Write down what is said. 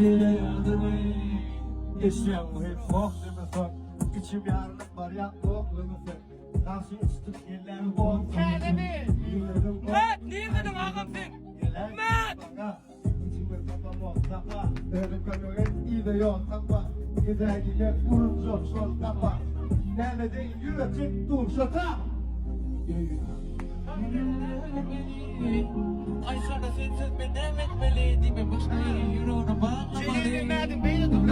bile yardım et. Yaşayan bu hep boğlumu sor. İçim yarılıp var ya boğlumu sor. Karşı uçtuk yerler boğlumu. Kendimi. Mat, niye kadın ağam sen? Mat. İçime kafam olsama. Ölüm kanıyorum iyi de yok ama. Gider gider vurun zor zor kapa. Nerede yürüyecek dur şata. Ay sana sensiz ben devam etmeli. Dime başka yere yürü ona bağlamalı. Senin verdim beni dur.